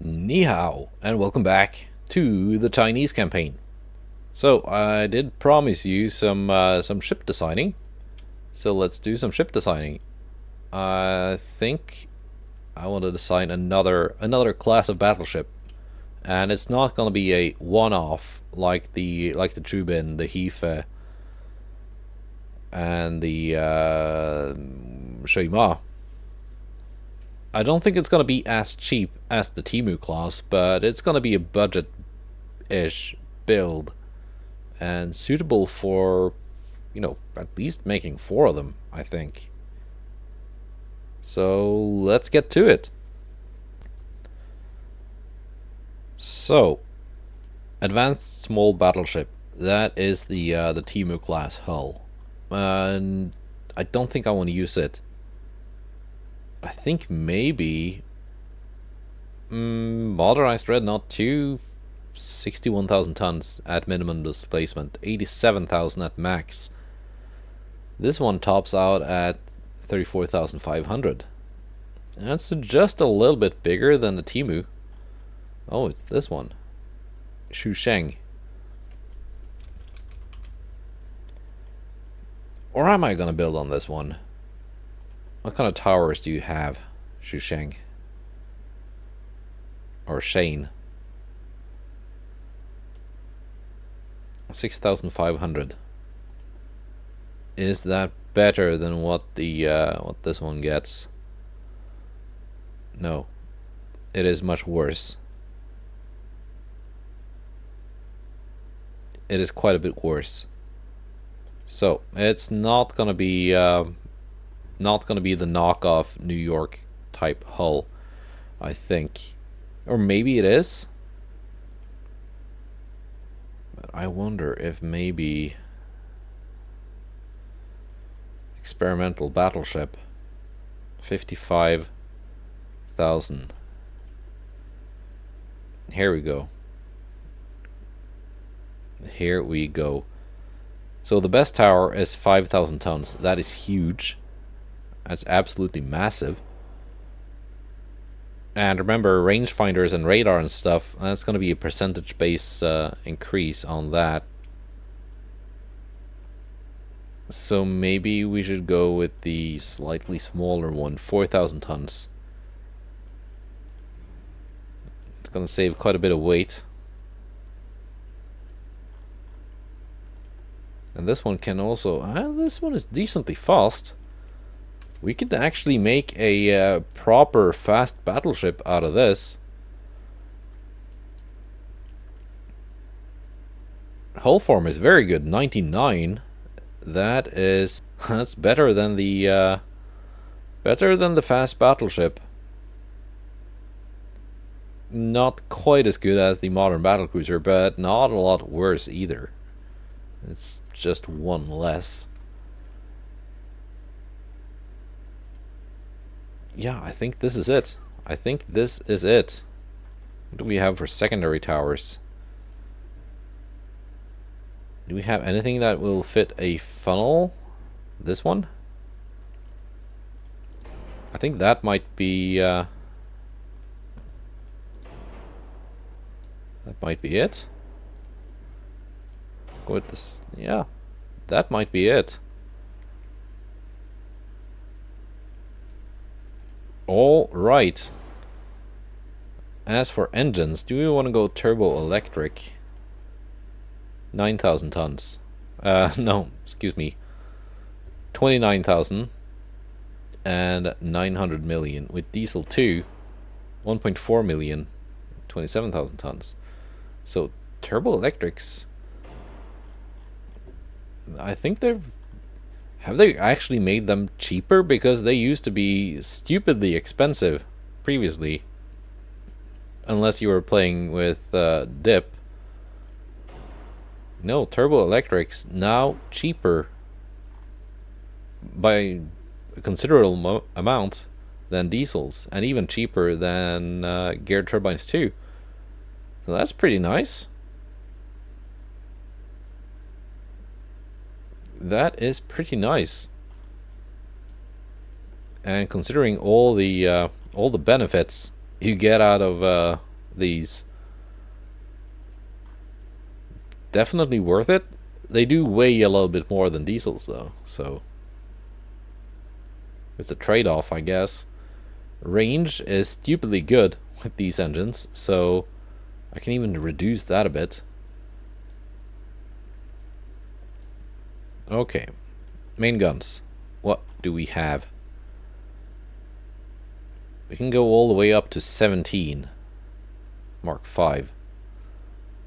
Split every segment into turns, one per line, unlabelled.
Ni hao, and welcome back to the Chinese campaign. So I did promise you some ship designing, so let's do some ship designing. I think I want to design another class of battleship, and it's not gonna be a one-off like the Chubin, the Hife, and the Shein. I don't think it's gonna be as cheap as the Temu class, but it's gonna be a budget-ish build and suitable for, at least making 4 of them, I think. So let's get to it. So, advanced small battleship. That is the Temu class hull, and I don't think I want to use it. I think maybe modernized Dreadnought 2, 61,000 tons at minimum displacement, 87,000 at max. This one tops out at 34,500. That's just a little bit bigger than the Temu. Oh, it's this one, Shein. Or am I gonna build on this one? What kind of towers do you have, Shein? Or Shein? 6,500. Is that better than what the what this one gets? No, it is much worse. It is quite a bit worse. So it's not gonna be the knockoff New York type hull, I think. Or maybe it is. But I wonder if maybe experimental battleship, 55,000. Here we go. Here we go. So the best tower is 5,000 tons. That is huge. That's absolutely massive. And remember, rangefinders and radar and stuff, that's going to be a percentage base increase on that. So maybe we should go with the slightly smaller one, 4,000 tons. It's going to save quite a bit of weight. And this one can also... this one is decently fast. We could actually make a proper fast battleship out of this. Hull form is very good, 99. That's better than the fast battleship. Not quite as good as the modern battlecruiser, but not a lot worse either. It's just one less. Yeah, I think this is it. I think this is it. What do we have for secondary towers? Do we have anything that will fit a funnel? This one? I think that might be that might be it. Go with this. Yeah, that might be it. All right. As for engines, do we want to go turbo electric? 9,000 tons. No, excuse me. 29,000 and 900 million with diesel 2, 1.4 million, 27,000 tons. So turbo electrics, I think have they actually made them cheaper, because they used to be stupidly expensive previously, unless you were playing with dip. No, turbo electrics now cheaper by a considerable amount than diesels, and even cheaper than geared turbines too. So that's pretty nice. That is pretty nice. And considering all the benefits you get out of these. Definitely worth it. They do weigh a little bit more than diesels though, so it's a trade-off, I guess. Range is stupidly good with these engines, so I can even reduce that a bit. Okay, main guns. What do we have? We can go all the way up to 17 Mark 5.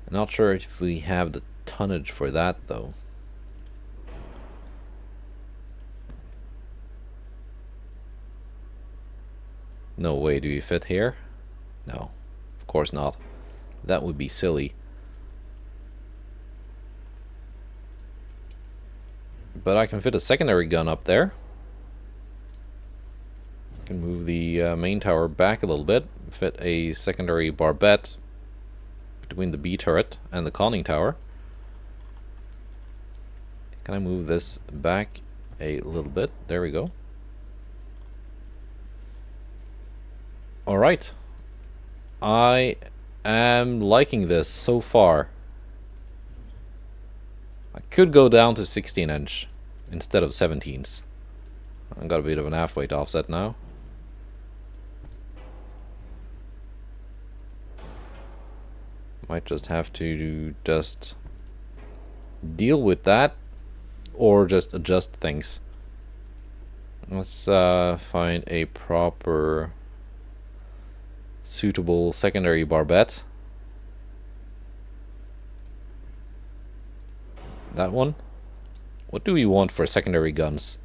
I'm not sure if we have the tonnage for that though. No way, do you fit here? No, of course not. That would be silly. But I can fit a secondary gun up there. I can move the main tower back a little bit, fit a secondary barbette between the B turret and the conning tower. Can I move this back a little bit? There we go. Alright. I am liking this so far. I could go down to 16-inch instead of 17s. I've got a bit of an half weight offset now. Might just have to just deal with that or just adjust things. Let's find a proper suitable secondary barbette. That one. What do we want for secondary guns?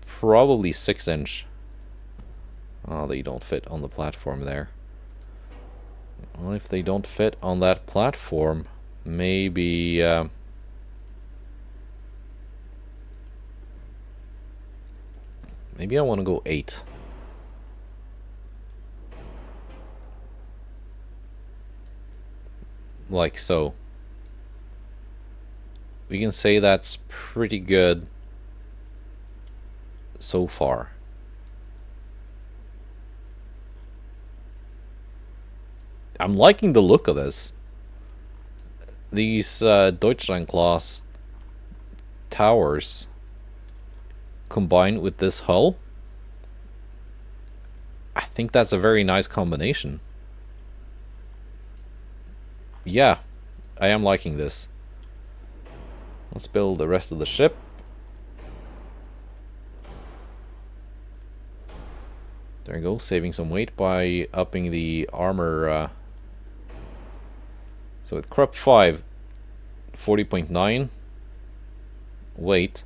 Probably 6-inch. Oh, they don't fit on the platform there. Well, if they don't fit on that platform, maybe maybe I want to go 8. Like so. We can say that's pretty good so far. I'm liking the look of this. These Deutschland class towers combined with this hull, I think that's a very nice combination. Yeah, I am liking this. Let's build the rest of the ship. There you go, saving some weight by upping the armor. So with Krupp 5, 40.9 weight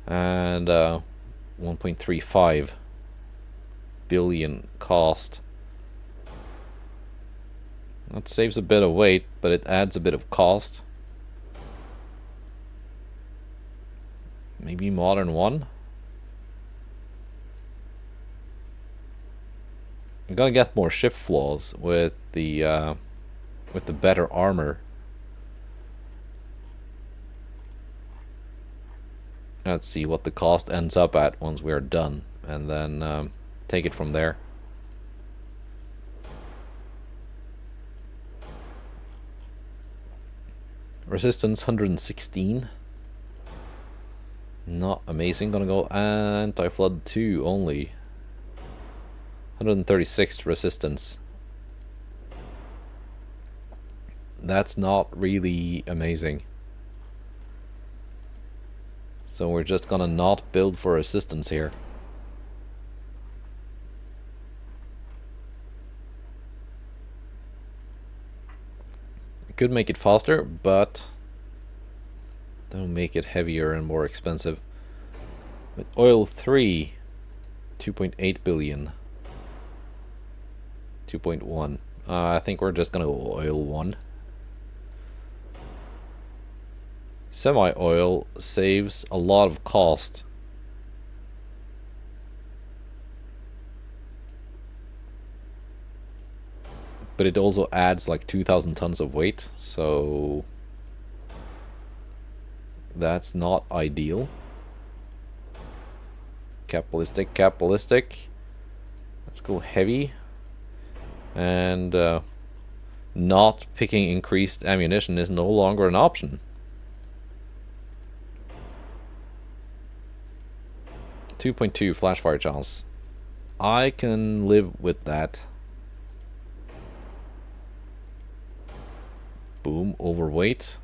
and 1.35 billion cost. That saves a bit of weight, but it adds a bit of cost. Maybe modern 1. I'm gonna get more ship flaws with the better armor. Let's see what the cost ends up at once we're done, and then take it from there. Resistance 116. Not amazing. Gonna go anti-flood 2 only. 136 resistance. That's not really amazing. So we're just gonna not build for resistance here. I could make it faster, but don't make it heavier and more expensive. With oil 3, 2.8 billion. 2.1. I think we're just gonna go oil 1. Semi-oil saves a lot of cost. But it also adds like 2,000 tons of weight, so that's not ideal. Capitalistic. Let's go heavy. And not picking increased ammunition is no longer an option. 2.2 flash fire chance. I can live with that. Boom, overweight.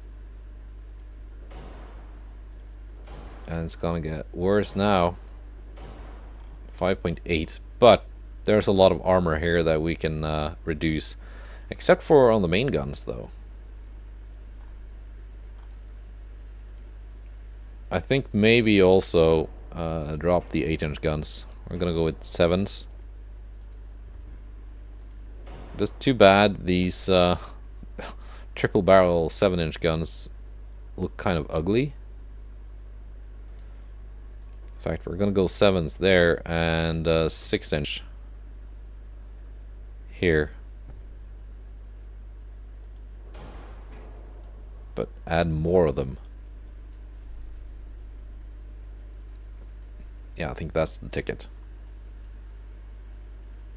And it's gonna get worse now. 5.8. But there's a lot of armor here that we can reduce. Except for on the main guns, though. I think maybe also drop the 8-inch guns. We're gonna go with 7s. Just too bad these triple barrel 7-inch guns look kind of ugly. In fact, we're gonna go 7s there and 6-inch here. But add more of them. Yeah, I think that's the ticket.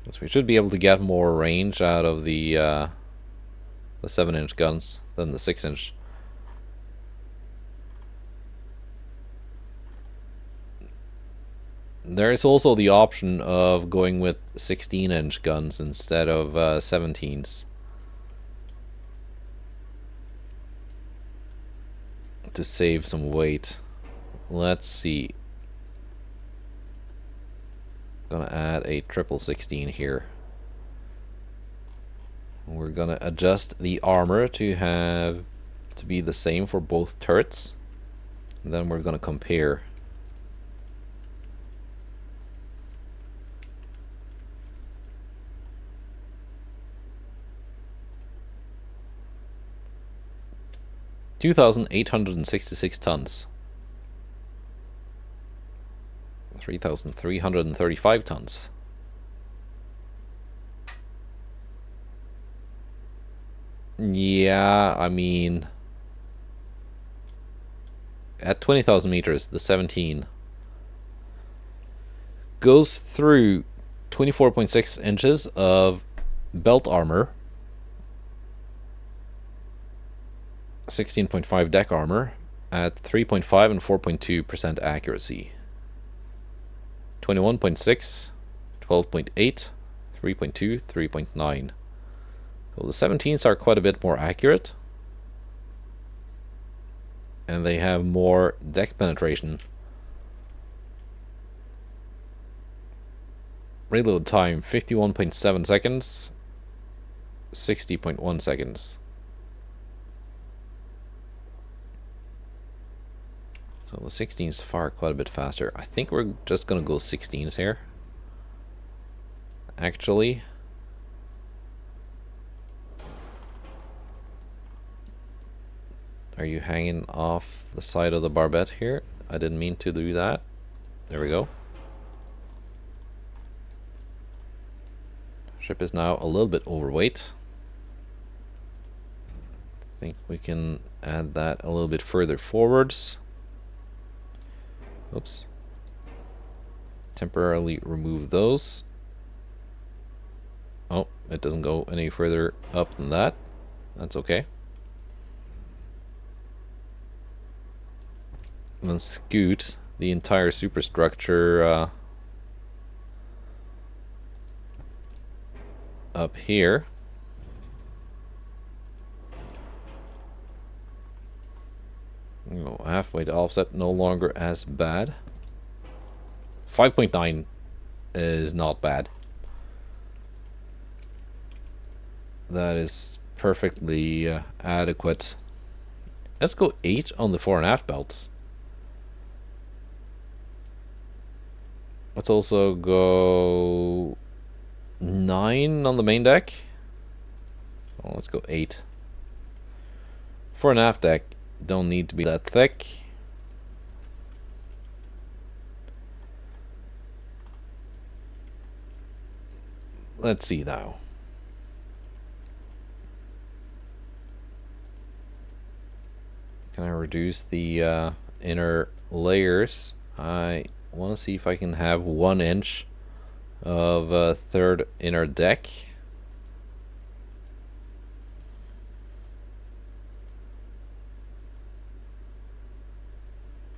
So we should be able to get more range out of the 7-inch guns than the 6-inch. There is also the option of going with 16-inch guns instead of 17s. To save some weight. Let's see. Gonna add a triple 16 here. We're gonna adjust the armor to be the same for both turrets. And then we're gonna compare. $2,866 tons. 3,335 tons. Yeah, I mean, at 20,000 meters, the 17 goes through 24.6 inches of belt armor, 16.5 deck armor at 3.5 and 4.2% accuracy. 21.6, 12.8, 3.2, 3.9. So the 17s are quite a bit more accurate. And they have more deck penetration. Reload time 51.7 seconds, 60.1 seconds. So the 16s fire quite a bit faster. I think we're just gonna go 16s here. Actually. Are you hanging off the side of the barbette here? I didn't mean to do that. There we go. Ship is now a little bit overweight. I think we can add that a little bit further forwards. Oops. Temporarily remove those. Oh, it doesn't go any further up than that. That's okay. And then scoot the entire superstructure up here. You know, halfway to offset, no longer as bad. 5.9 is not bad. That is perfectly adequate. Let's go 8 on the fore and aft belts. Let's also go 9 on the main deck. Oh, let's go 8. Fore and aft deck don't need to be that thick. Let's see now. Can I reduce the inner layers? I want to see if I can have 1 inch of third inner deck.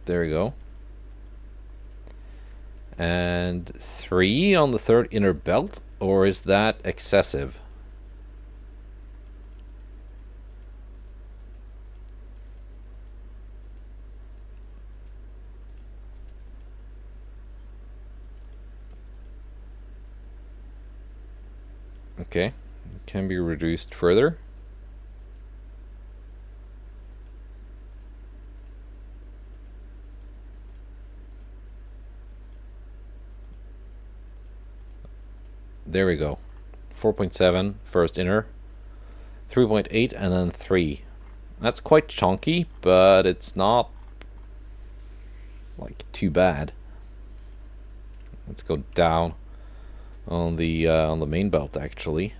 There we go. And 3 on the third inner belt, or is that excessive? Okay, it can be reduced further. There we go. 4.7 first inner, 3.8 and then 3. That's quite chunky, but it's not like too bad. Let's go down on the main belt actually,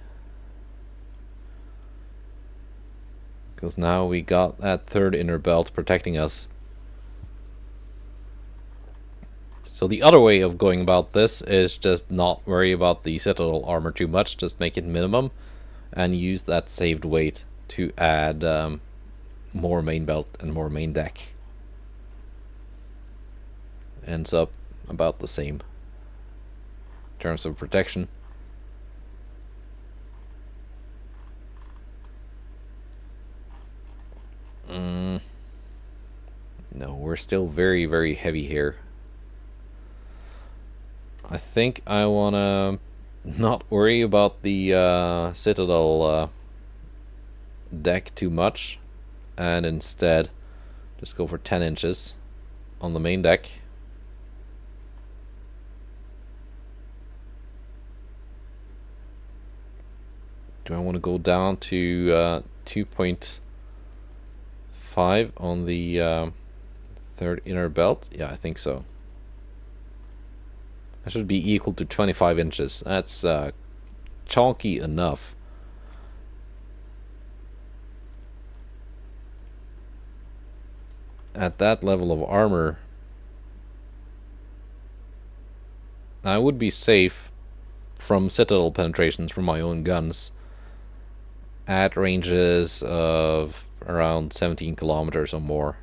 because now we got that third inner belt protecting us. So the other way of going about this is just not worry about the Citadel armor too much, just make it minimum, and use that saved weight to add more main belt and more main deck. Ends up about the same in terms of protection. No, we're still very, very heavy here. I think I wanna not worry about the Citadel deck too much, and instead just go for 10 inches on the main deck. Do I want to go down to 2.5 on the third inner belt? Yeah, I think so. That should be equal to 25 inches. That's chunky enough. At that level of armor, I would be safe from Citadel penetrations from my own guns at ranges of around 17 kilometers or more.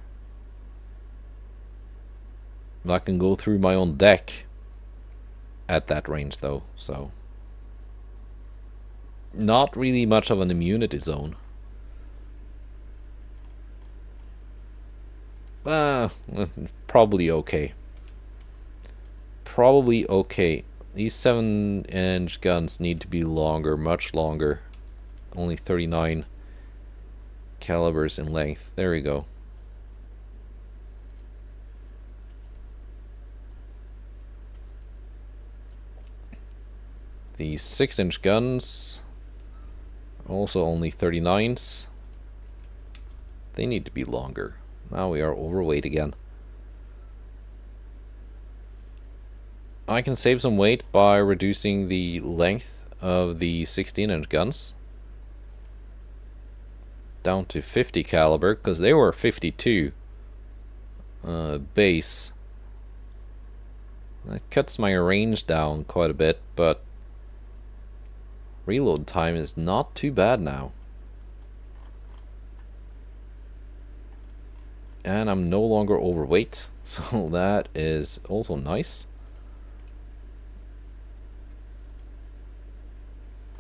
I can go through my own deck at that range though, so not really much of an immunity zone. Probably okay. Probably okay. These 7-inch guns need to be longer, much longer. Only 39 calibers in length. There we go. The 6-inch guns, also only 39s. They need to be longer. Now we are overweight again. I can save some weight by reducing the length of the 16-inch guns down to 50 caliber, because they were 52 base. That cuts my range down quite a bit, but reload time is not too bad now. And I'm no longer overweight, so that is also nice.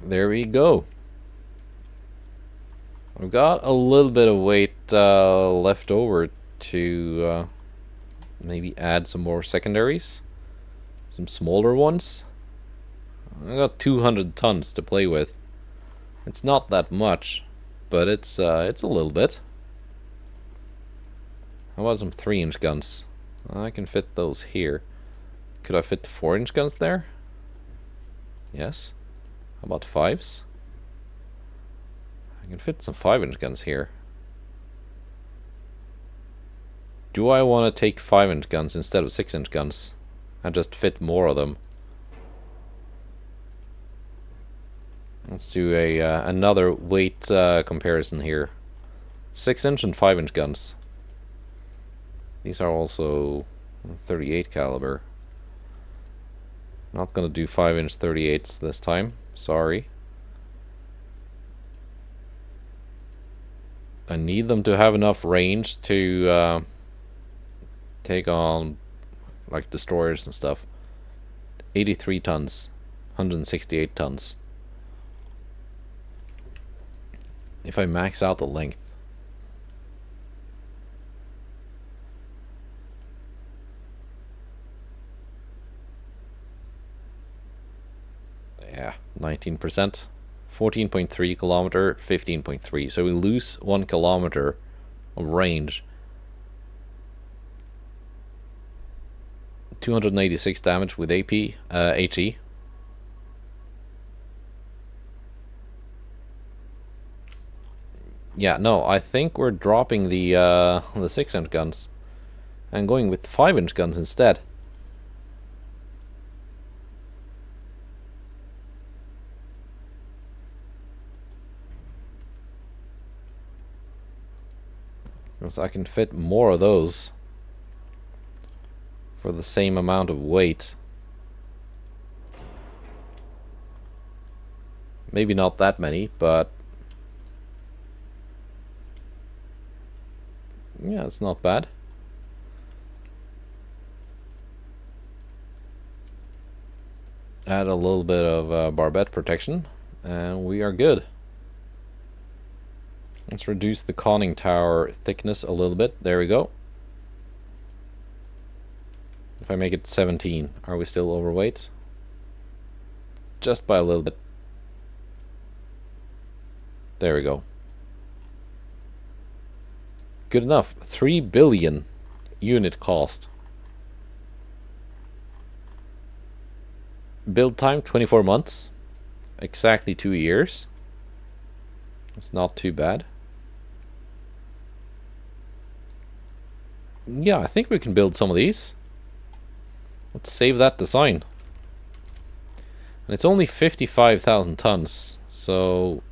There we go. I've got a little bit of weight left over to maybe add some more secondaries, some smaller ones. I got 200 tons to play with. It's not that much, but it's a little bit. How about some 3-inch guns? I can fit those here. Could I fit the 4-inch guns there? Yes. How about 5s? I can fit some 5-inch guns here. Do I want to take 5-inch guns instead of 6-inch guns and just fit more of them? Let's do a another weight comparison here. 6-inch and 5-inch guns. These are also 38 caliber. Not gonna do 5-inch 38s this time. Sorry. I need them to have enough range to take on like destroyers and stuff. 83 tons, 168 tons. If I max out the length. Yeah, 19%. 14.3 kilometer, 15.3. So we lose 1 kilometer of range. 286 damage with AP, HE. Yeah, no, I think we're dropping the 6-inch guns and going with 5-inch guns instead. Because I can fit more of those for the same amount of weight. Maybe not that many, but yeah, it's not bad. Add a little bit of barbette protection, and we are good. Let's reduce the conning tower thickness a little bit. There we go. If I make it 17, are we still overweight? Just by a little bit. There we go. Good enough. 3 billion unit cost. Build time 24 months. Exactly 2 years. It's not too bad. Yeah, I think we can build some of these. Let's save that design. And it's only 55,000 tons, so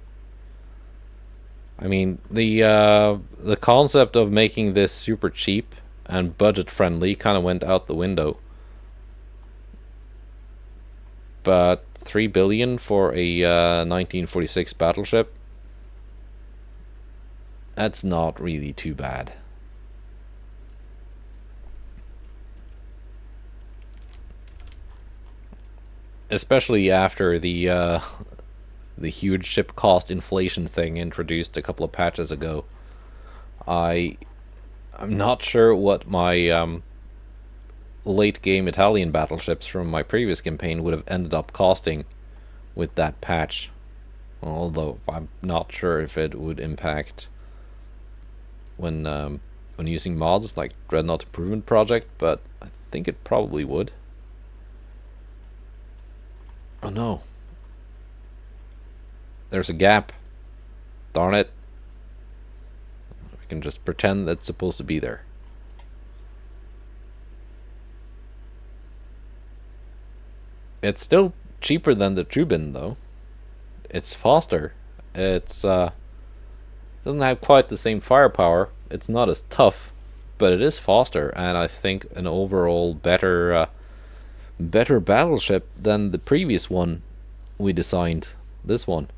I mean the concept of making this super cheap and budget friendly kind of went out the window. But 3 billion for a 1946 battleship, that's not really too bad. Especially after the huge ship cost inflation thing introduced a couple of patches ago. I'm not sure what my late game Italian battleships from my previous campaign would have ended up costing with that patch. Although I'm not sure if it would impact when using mods like Dreadnought Improvement Project, but I think it probably would. Oh no. There's a gap. Darn it. I can just pretend that's supposed to be there. It's still cheaper than the Trubin though. It's faster. It's doesn't have quite the same firepower. It's not as tough, but it is faster, and I think an overall better battleship than the previous one we designed. This one.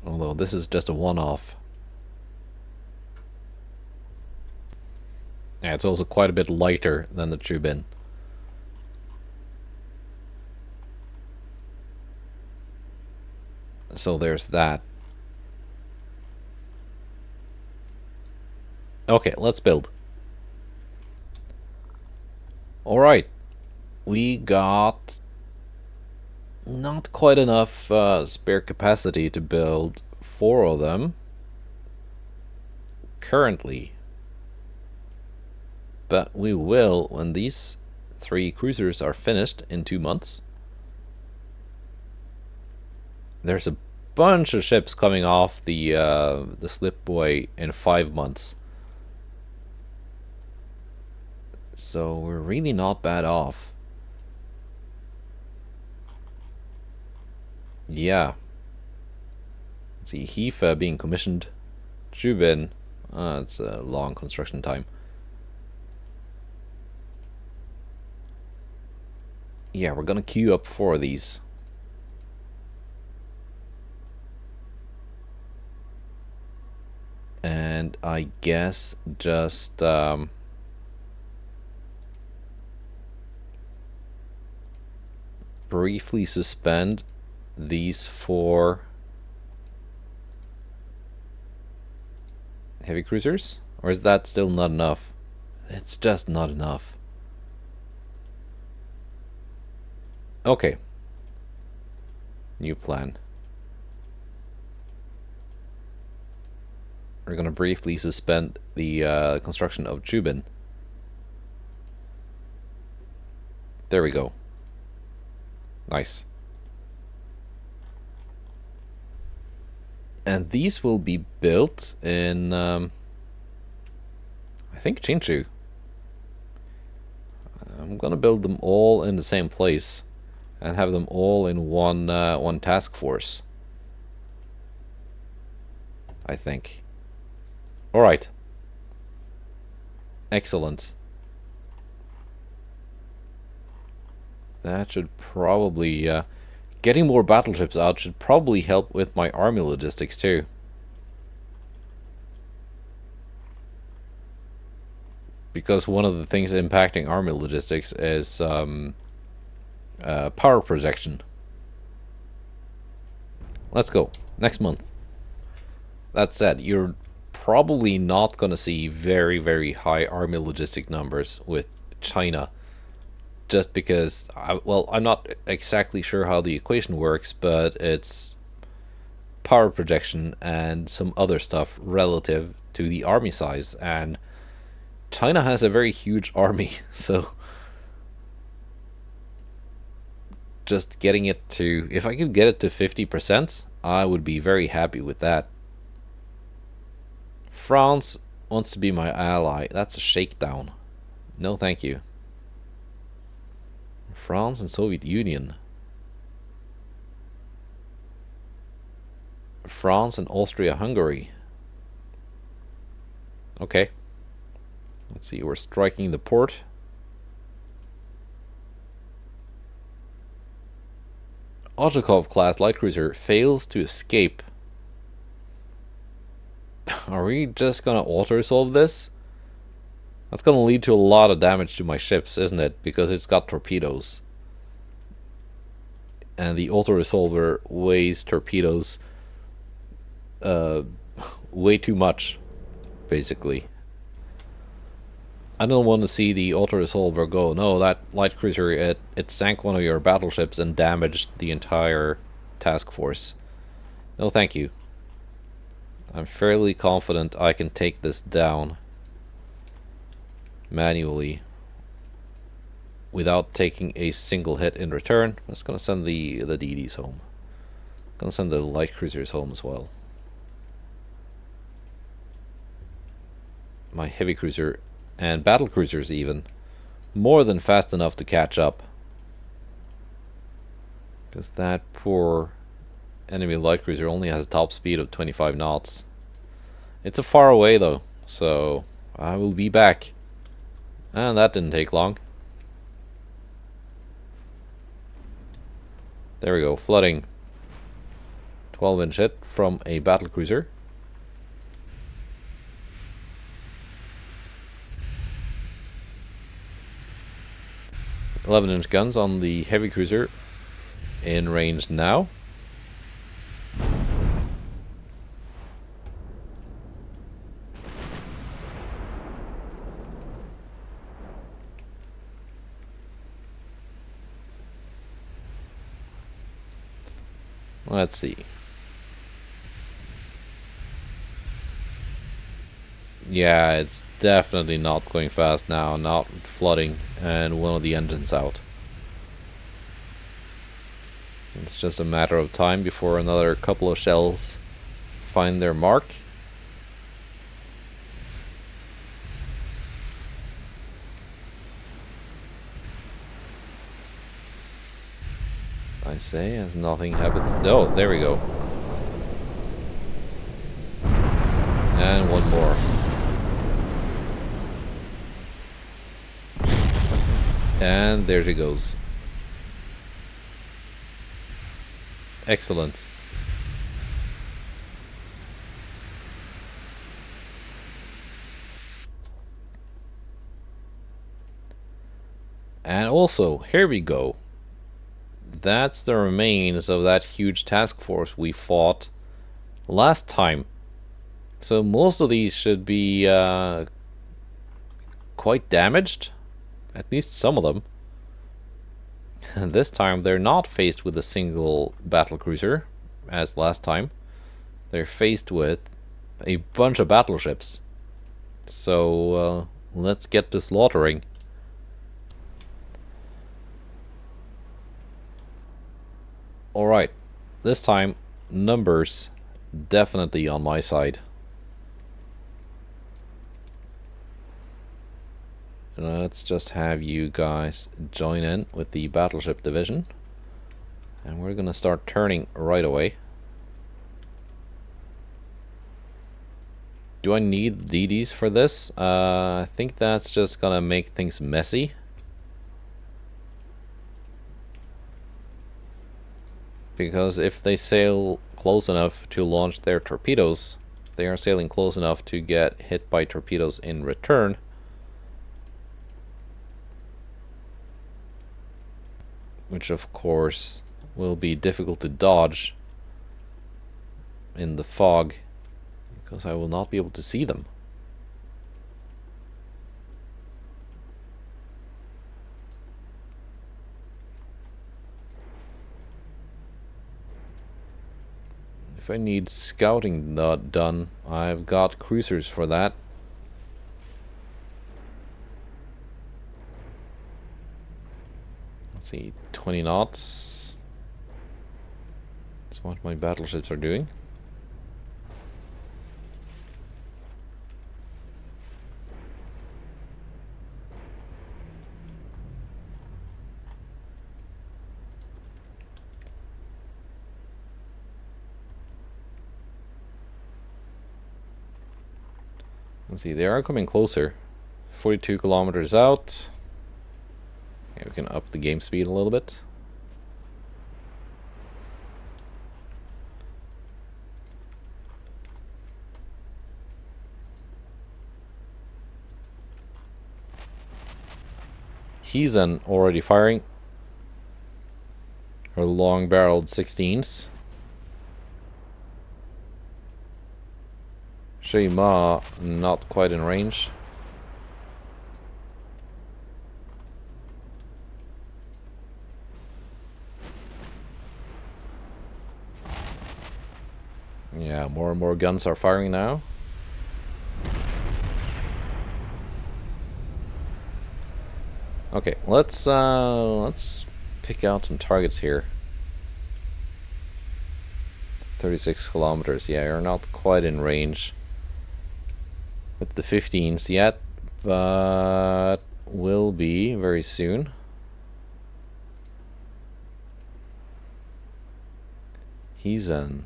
Although this is just a one-off. Yeah, it's also quite a bit lighter than the Trubin. So there's that. Okay, let's build. Alright. We got not quite enough spare capacity to build 4 of them currently. But we will when these 3 cruisers are finished in 2 months. There's a bunch of ships coming off the slipway in 5 months. So we're really not bad off. Yeah. See, Hifa being commissioned. Trubin. It's a long construction time. Yeah, we're gonna queue up 4 of these. And I guess just briefly suspend these 4 heavy cruisers? Or is that still not enough? It's just not enough. Okay. New plan. We're gonna briefly suspend the construction of Chubin. There we go. Nice. And these will be built in, I think, Chinchu. I'm gonna build them all in the same place and have them all in one task force, I think. All right. Excellent. That should probably getting more battleships out should probably help with my army logistics too. Because one of the things impacting army logistics is power projection. Let's go. Next month. That said, you're probably not going to see very, very high army logistic numbers with China. Just because, I'm not exactly sure how the equation works, but it's power projection and some other stuff relative to the army size. And China has a very huge army, so just getting it to, if I could get it to 50%, I would be very happy with that. France wants to be my ally. That's a shakedown. No, thank you. France and Soviet Union. France and Austria-Hungary. Okay. Let's see, we're striking the port. Oshakov class light cruiser fails to escape. Are we just gonna auto-resolve this? That's gonna lead to a lot of damage to my ships, isn't it? Because it's got torpedoes. And the auto-resolver weighs torpedoes way too much, basically. I don't want to see the auto-resolver go, no, that light cruiser, it sank one of your battleships and damaged the entire task force. No, thank you. I'm fairly confident I can take this down manually without taking a single hit in return. I'm just gonna send the DDs home. I'm gonna send the light cruisers home as well. My heavy cruiser and battle cruisers even more than fast enough to catch up, because that poor enemy light cruiser only has a top speed of 25 knots. It's a far away though, so I will be back. And that didn't take long. There we go, flooding. 12-inch hit from a battle cruiser. 11-inch guns on the heavy cruiser in range now. Let's see. Yeah, it's definitely not going fast now, not flooding, and one of the engines out. It's just a matter of time before another couple of shells find their mark. I say, as nothing happened. Oh, there we go. And one more. And there she goes. Excellent. And also, here we go. That's the remains of that huge task force we fought last time. So most of these should be quite damaged. At least some of them. And this time they're not faced with a single battle cruiser, as last time. They're faced with a bunch of battleships. So let's get to slaughtering. Alright, this time numbers definitely on my side. Let's just have you guys join in with the battleship division. And we're gonna start turning right away. Do I need DDs for this? I think that's just gonna make things messy. Because if they sail close enough to launch their torpedoes, they are sailing close enough to get hit by torpedoes in return. Which of course will be difficult to dodge in the fog, because I will not be able to see them. If I need scouting done, I've got cruisers for that. Let's see, 20 knots. That's what my battleships are doing. Let's see, they are coming closer. 42 kilometers out. Okay, we can up the game speed a little bit. He's already firing. Her long-barreled 16s. Shein not quite in range. Yeah, more and more guns are firing now. Okay, let's pick out some targets here. 36 kilometers. Yeah, you're not quite in range with the 15s yet, but will be very soon. He's in.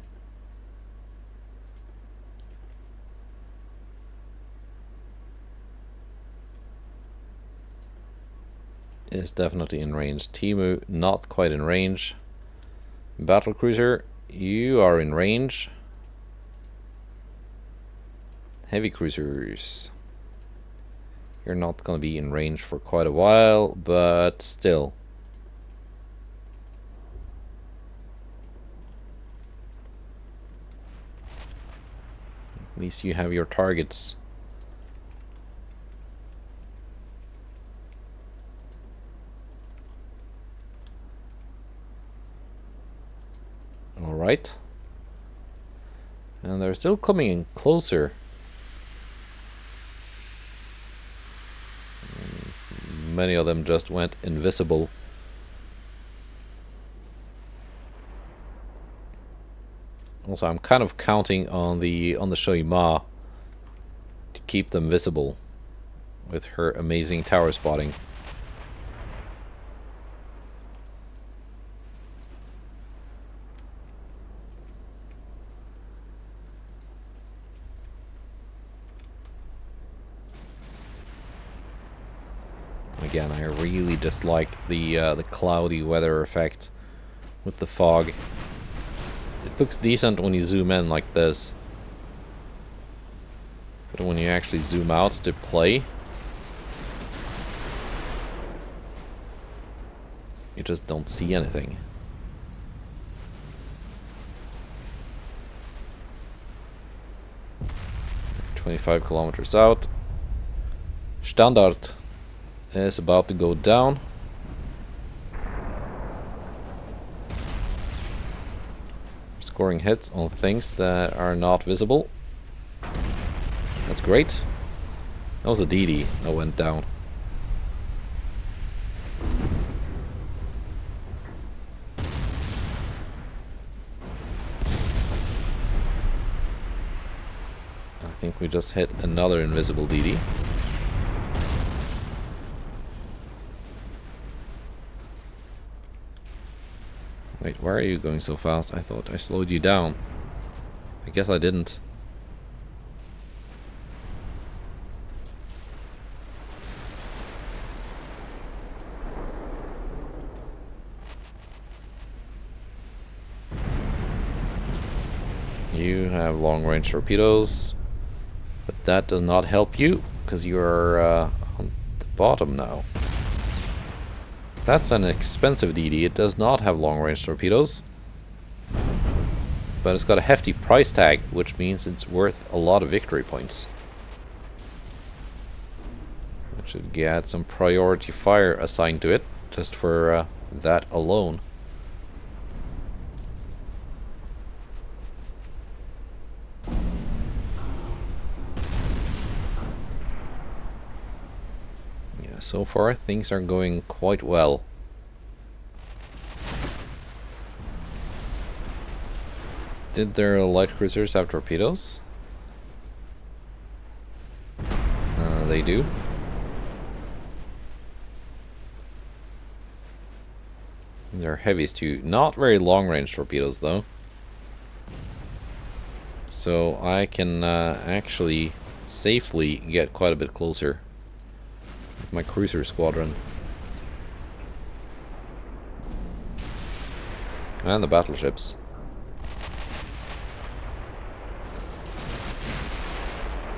Is definitely in range. Temu not quite in range. Battlecruiser, you are in range. Heavy cruisers, you're not gonna be in range for quite a while, but still. At least you have your targets. Alright. And they're still coming in closer. Many of them just went invisible. Also, I'm kind of counting on the Shein to keep them visible with her amazing tower spotting. Again, I really disliked the cloudy weather effect with the fog. It looks decent when you zoom in like this. But when you actually zoom out to play, you just don't see anything. "25 kilometers out. Standard is about to go down. Scoring hits on things that are not visible. That's great. That was a DD that went down. I think we just hit another invisible DD. Wait, why are you going so fast? I thought I slowed you down. I guess I didn't. You have long-range torpedoes, but that does not help you because you're on the bottom now. That's an expensive DD. It does not have long-range torpedoes, but it's got a hefty price tag, which means it's worth a lot of victory points. It should get some priority fire assigned to it just for that alone. So far, things are going quite well. Did their light cruisers have torpedoes? They do. Their heavies too. Not very long-range torpedoes, though. So I can actually safely get quite a bit closer. My cruiser squadron. And the battleships.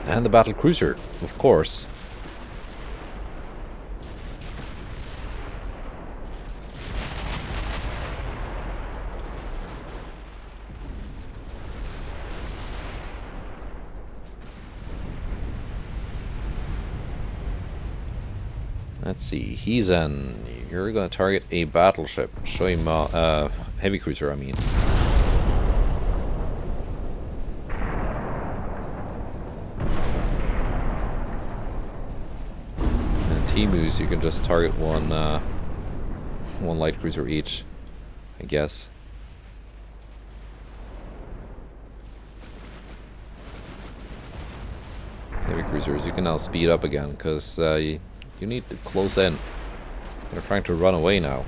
And the battle cruiser, of course. Let's see, he's in. You're going to target a battleship. Show him heavy cruiser, I mean. And Temus, you can just target one light cruiser each, I guess. Heavy cruisers, you can now speed up again because you need to close in. They're trying to run away now.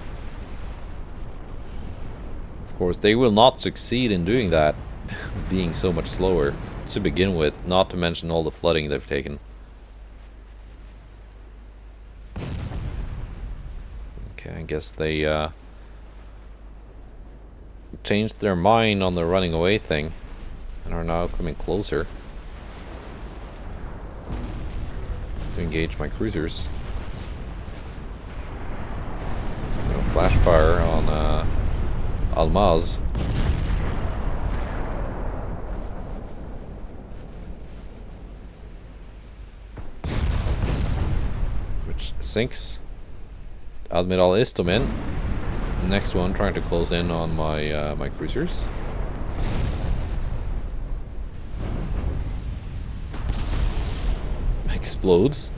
Of course, they will not succeed in doing that, being so much slower to begin with, not to mention all the flooding they've taken. Okay, I guess they changed their mind on the running away thing and are now coming closer to engage my cruisers. Flash fire on Almaz. Which sinks. Admiral Istomin. Next one trying to close in on my my cruisers. Explodes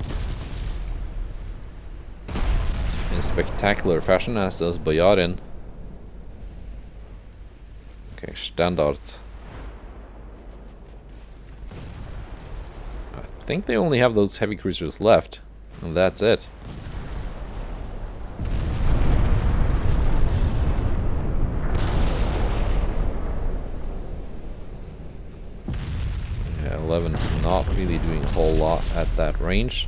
in spectacular fashion, as does Boyarin. Okay, Standard. I think they only have those heavy cruisers left, and that's it. Yeah, 11's not really doing a whole lot at that range.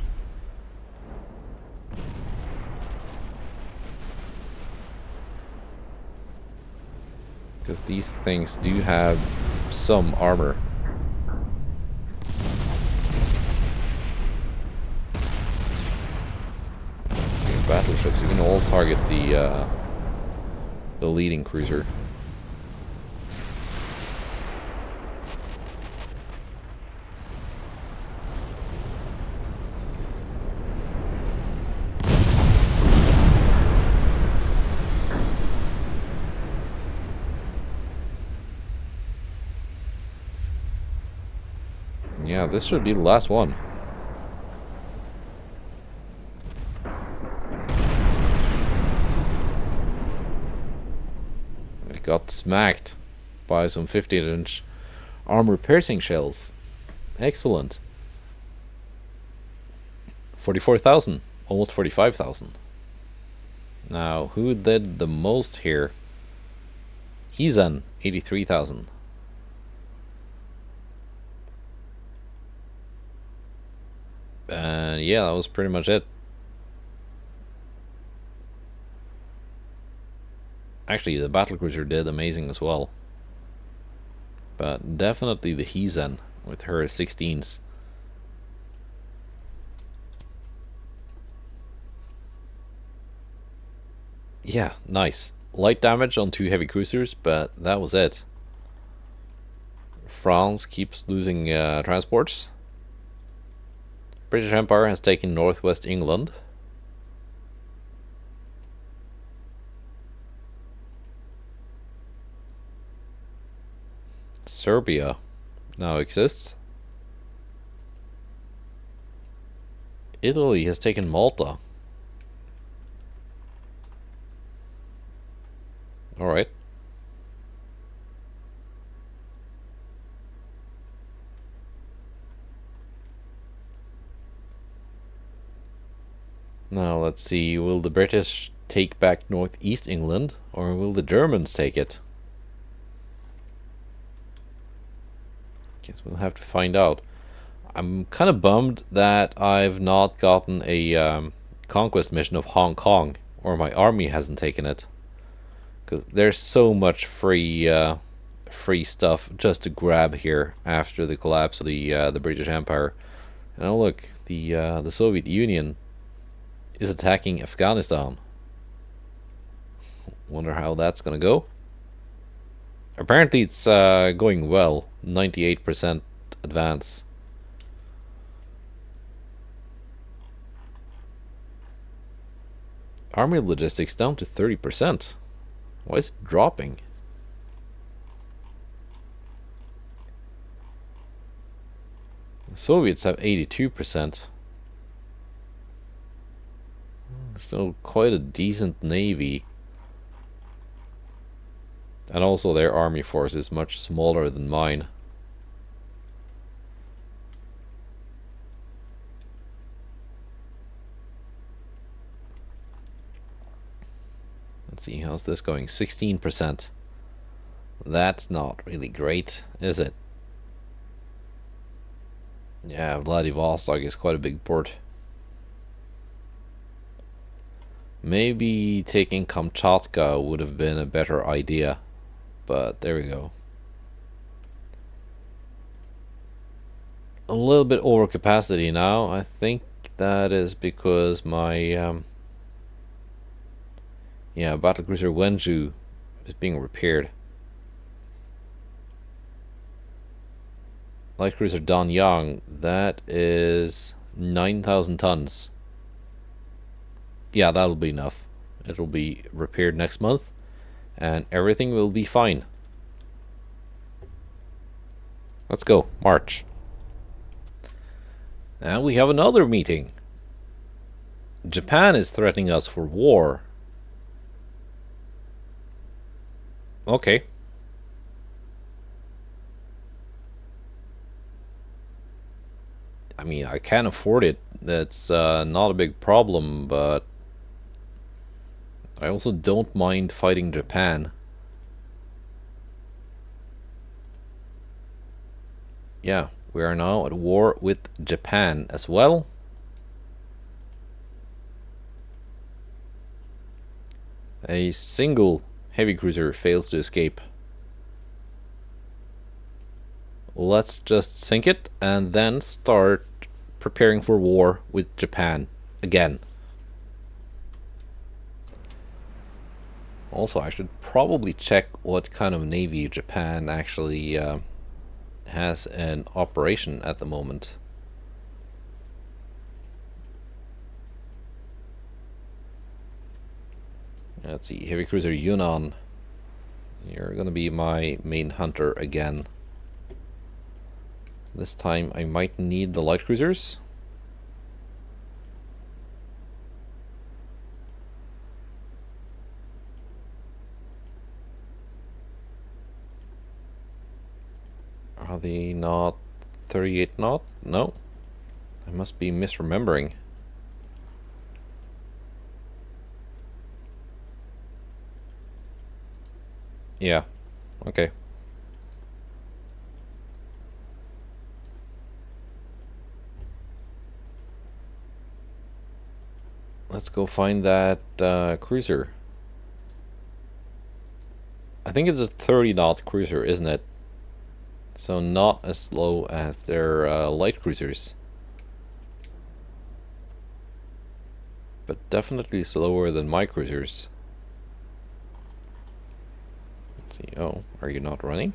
Because these things do have some armor. Okay, battleships, you can all target the leading cruiser. Yeah, this should be the last one. It got smacked by some 15-inch armor-piercing shells. Excellent. 44,000. Almost 45,000. Now, who did the most here? He's 83,000. And yeah, that was pretty much it. Actually, the battlecruiser did amazing as well. But definitely the Hezen with her 16s. Yeah, nice. Light damage on 2 heavy cruisers, but that was it. France keeps losing transports. British Empire has taken northwest England. Serbia now exists. Italy has taken Malta. Alright. Now let's see, will the British take back northeast England, or will the Germans take it? Guess we'll have to find out. I'm kind of bummed that I've not gotten a conquest mission of Hong Kong, or my army hasn't taken it. Because there's so much free stuff just to grab here after the collapse of the British Empire. And oh look, the Soviet Union is attacking Afghanistan. Wonder how that's gonna go. Apparently it's going well. 98% advance. Army logistics down to 30%. Why is it dropping? The Soviets have 82%. Still quite a decent navy. And also their army force is much smaller than mine. Let's see, how's this going? 16%. That's not really great, is it? Yeah, Vladivostok is quite a big port. Maybe taking Kamchatka would have been a better idea. But there we go. A little bit over capacity now. I think that is because my battlecruiser Wenju is being repaired. Light cruiser Danyang, that is 9,000 tons. Yeah, that'll be enough. It'll be repaired next month and everything will be fine. Let's go, march. And we have another meeting. Japan is threatening us for war. Okay. I mean, I can afford it. That's not a big problem, but I also don't mind fighting Japan. Yeah, we are now at war with Japan as well. A single heavy cruiser fails to escape let's just sink it and then start preparing for war with Japan again. Also, I should probably check what kind of navy Japan actually has an operation at the moment. Let's see, heavy cruiser Yunnan. You're gonna be my main hunter again. This time I might need the light cruisers. Are they not 38 knot? No. I must be misremembering. Yeah. Okay. Let's go find that cruiser. I think it's a 30 knot cruiser, isn't it? So not as slow as their light cruisers. But definitely slower than my cruisers. Let's see. Oh, are you not running?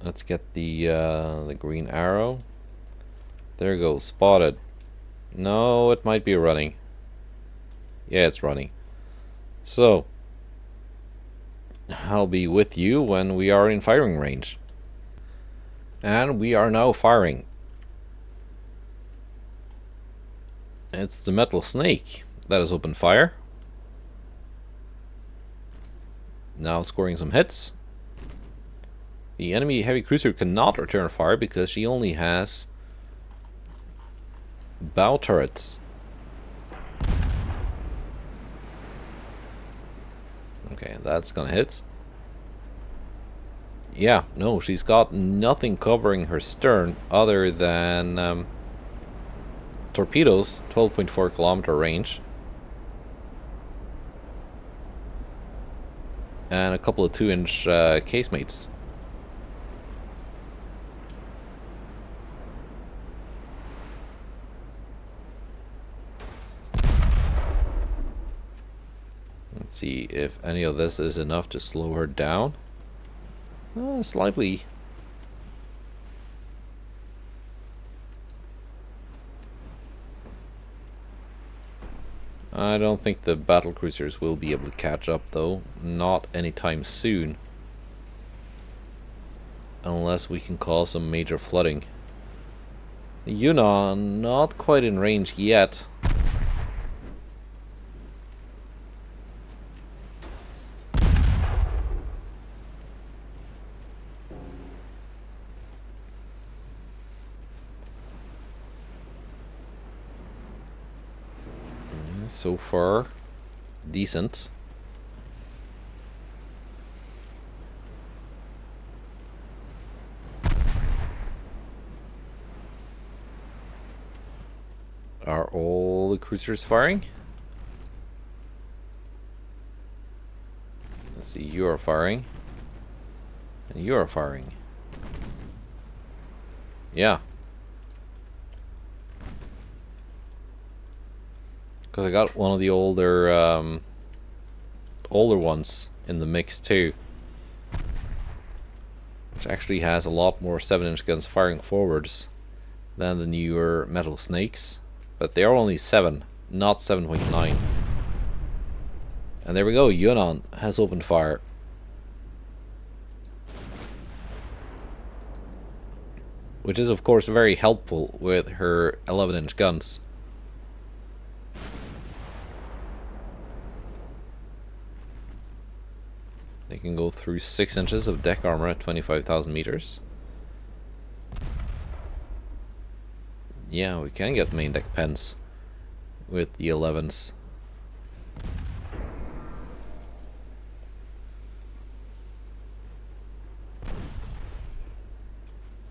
Let's get the green arrow. There you go, spotted. No, it might be running. Yeah, it's running. So, I'll be with you when we are in firing range. And we are now firing. It's the metal snake that has opened fire. Now scoring some hits. The enemy heavy cruiser cannot return fire because she only has bow turrets. Okay, that's gonna hit. Yeah, no, she's got nothing covering her stern other than torpedoes, 12.4 kilometer range. And a couple of 2-inch casemates. Let's see if any of this is enough to slow her down. Slightly. I don't think the battle cruisers will be able to catch up though. Not anytime soon. Unless we can cause some major flooding. Yunnan, not quite in range yet. So far, decent. Are all the cruisers firing? Let's see, you are firing. And you are firing. Yeah. Because I got one of the older ones in the mix too, which actually has a lot more 7-inch guns firing forwards than the newer metal snakes, but they are only 7, not 7.9. And there we go, Yunnan has opened fire. Which is of course very helpful with her 11-inch guns. They can go through 6 inches of deck armor at 25,000 meters. Yeah, we can get main deck pens with the 11s.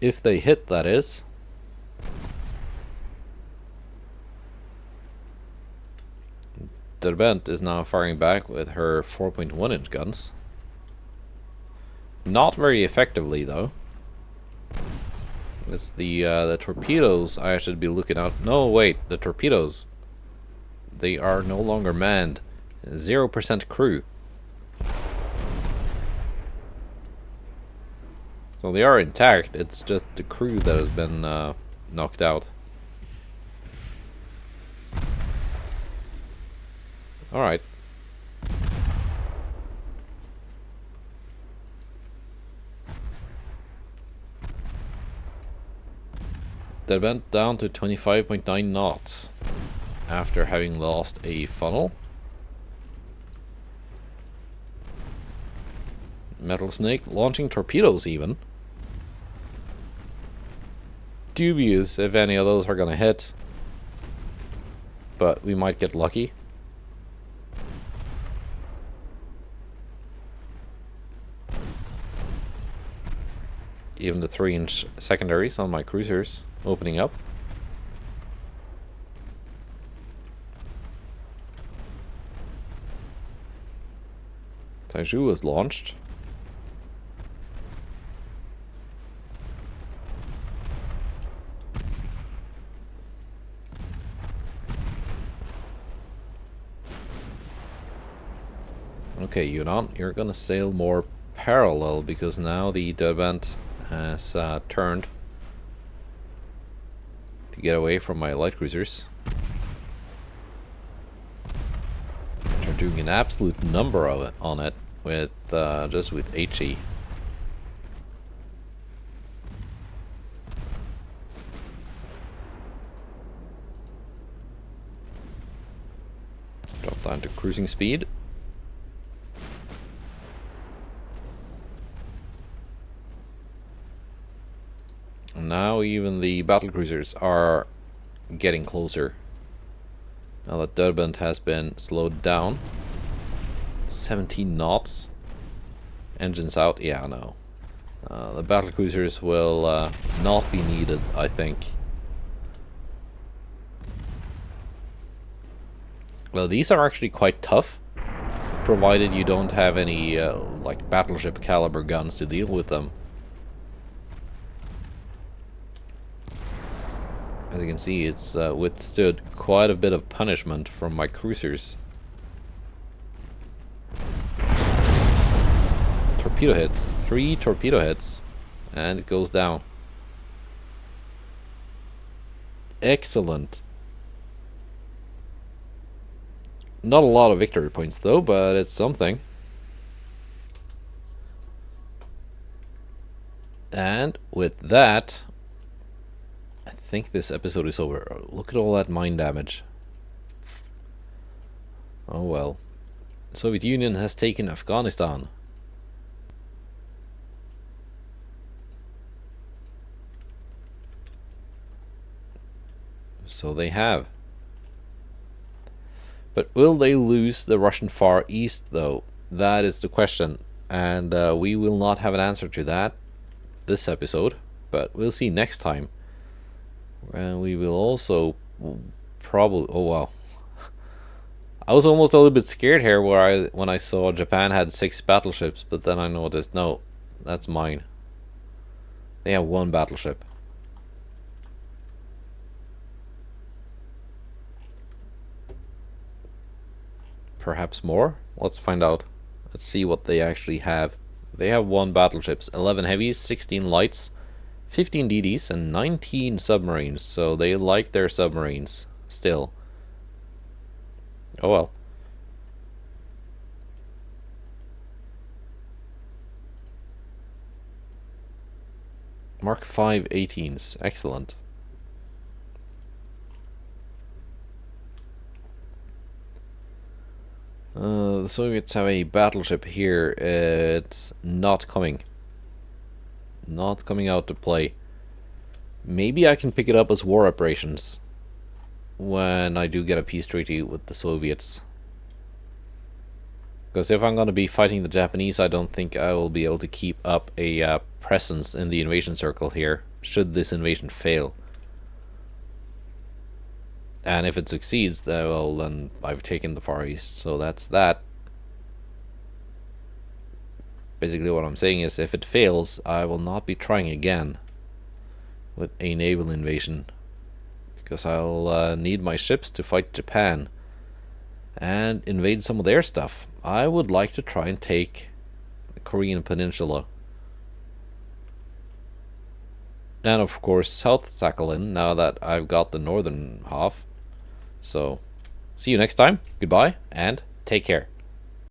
If they hit, that is. Derbent is now firing back with her 4.1-inch guns. Not very effectively, though. It's the torpedoes I should be looking out. No, wait, the torpedoes. They are no longer manned. 0% crew. So they are intact, it's just the crew that has been knocked out. Alright. They went down to 25.9 knots after having lost a funnel. Metal Snake launching torpedoes even. Dubious if any of those are gonna hit. But we might get lucky. Even the 3-inch secondaries on my cruisers opening up. Taiju was launched. Okay, Yunnan, you're gonna sail more parallel because now the Derbent has turned to get away from my light cruisers. They're doing an absolute number of it on it with just with HE. Drop down to cruising speed. Now even the battle cruisers are getting closer. Now that Derbent has been slowed down. 17 knots. Engines out. Yeah, no. The battle cruisers will not be needed, I think. Well, these are actually quite tough, provided you don't have any like battleship caliber guns to deal with them. As you can see, it's withstood quite a bit of punishment from my cruisers. Torpedo hits. 3 torpedo hits. And it goes down. Excellent. Not a lot of victory points though, but it's something. And with that, I think this episode is over. Look at all that mine damage. Oh well. The Soviet Union has taken Afghanistan. So they have. But will they lose the Russian Far East though? That is the question. And we will not have an answer to that this episode. But we'll see next time. And we will also probably... Oh wow. I was almost a little bit scared here when I saw Japan had 6 battleships, but then I noticed, no, that's mine. They have 1 battleship. Perhaps more? Let's find out. Let's see what they actually have. They have 1 battleships, 11 heavies, 16 lights, 15 DDs, and 19 submarines. So they like their submarines still. Oh well. Mark 5 18s. Excellent. The Soviets have a battleship here. It's not coming. Not coming out to play. Maybe I can pick it up as war operations when I do get a peace treaty with the Soviets. Because if I'm going to be fighting the Japanese, I don't think I will be able to keep up a presence in the invasion circle here, should this invasion fail. And if it succeeds, well, then I've taken the Far East. So that's that. Basically what I'm saying is, if it fails, I will not be trying again with a naval invasion, because I'll need my ships to fight Japan and invade some of their stuff. I would like to try and take the Korean Peninsula. And of course South Sakhalin, now that I've got the northern half. So, see you next time. Goodbye, and take care.